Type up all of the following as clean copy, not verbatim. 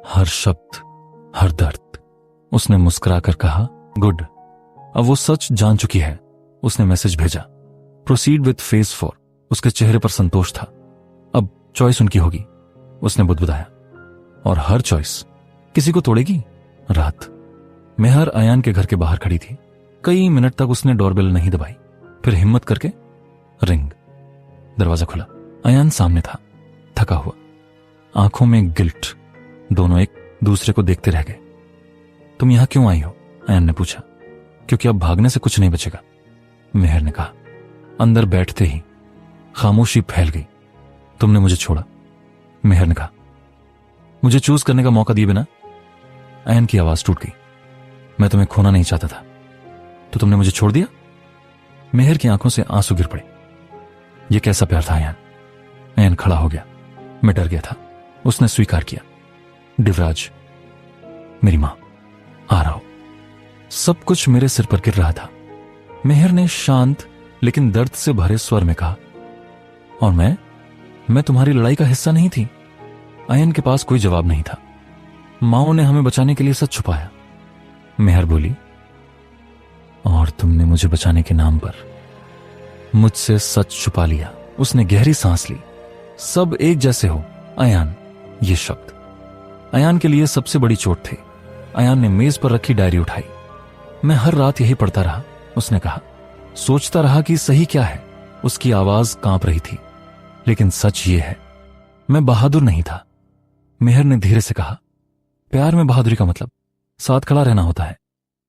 हर शब्द, हर दर्द। उसने मुस्कुराकर कहा, गुड। अब वो सच जान चुकी है। उसने मैसेज भेजा, प्रोसीड विथ फेज 4। उसके चेहरे पर संतोष था। अब चॉइस उनकी होगी, उसने बुदबुदाया। और हर चॉइस किसी को तोड़ेगी। रात मेहर अयान के घर के बाहर खड़ी थी। कई मिनट तक उसने डोरबेल नहीं दबाई। फिर हिम्मत करके रिंग। दरवाजा खुला। अयान सामने था, थका हुआ, आंखों में गिल्ट। दोनों एक दूसरे को देखते रह गए। तुम यहां क्यों आई हो? अयान ने पूछा। क्योंकि अब भागने से कुछ नहीं बचेगा, मेहर ने कहा। अंदर बैठते ही खामोशी फैल गई। तुमने मुझे छोड़ा, मेहर ने कहा। मुझे चूज करने का मौका दिए बिना? अयान की आवाज टूट गई। मैं तुम्हें खोना नहीं चाहता था, तो तुमने मुझे छोड़ दिया? मेहर की आंखों से आंसू गिर पड़े। यह कैसा प्यार था अयान? अयान खड़ा हो गया। मैं डर गया था। उसने स्वीकार किया। दिवराज, मेरी मां, आ रहा हो। सब कुछ मेरे सिर पर गिर रहा था। मेहर ने शांत लेकिन दर्द से भरे स्वर में कहा, और मैं तुम्हारी लड़ाई का हिस्सा नहीं थी। अयन के पास कोई जवाब नहीं था। माओ ने हमें बचाने के लिए सच छुपाया। मेहर बोली, और तुमने मुझे बचाने के नाम पर मुझसे सच छुपा लिया। उसने गहरी सांस ली। सब एक जैसे हो अयान, ये शब्द अयान के लिए सबसे बड़ी चोट थी। अयान ने मेज पर रखी डायरी उठाई। मैं हर रात यही पढ़ता रहा, उसने कहा। सोचता रहा कि सही क्या है। उसकी आवाज कांप रही थी। लेकिन सच ये है, मैं बहादुर नहीं था। मेहर ने धीरे से कहा, प्यार में बहादुरी का मतलब साथ खड़ा रहना होता है।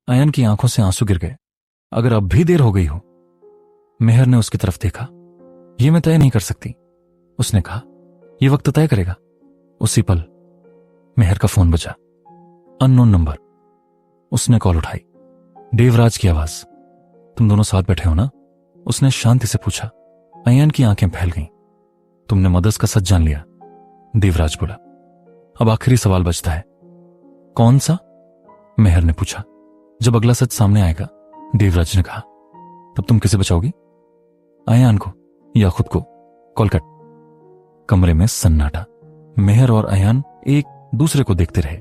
अयन की आंखों से आंसू गिर गए। अगर अब भी देर हो गई हो। मेहर ने उसकी तरफ देखा। यह मैं तय नहीं कर सकती, उसने कहा। यह वक्त तय करेगा। उसी पल मेहर का फोन बजा। Unknown number. उसने कॉल उठाई। देवराज की आवाज। तुम दोनों साथ बैठे हो ना? उसने शांति से पूछा। अयन की आंखें फैल गईं। तुमने मदर्स का सच जान लिया, देवराज बोला। अब आखिरी सवाल बचता है। कौन सा? मेहर ने पूछा। जब अगला सच सामने आएगा, देवराज ने कहा। तब तुम किसे बचाओगी? अयान को या खुद को? Call cut. कमरे में सन्नाटा। मेहर और अयान एक दूसरे को देखते रहे।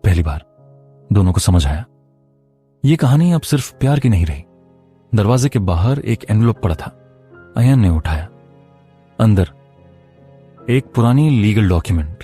पहली बार दोनों को समझ आया, यह कहानी अब सिर्फ प्यार की नहीं रही। दरवाजे के बाहर एक एनवेलप पड़ा था। अयान ने उठाया। अंदर एक पुरानी लीगल डॉक्यूमेंट।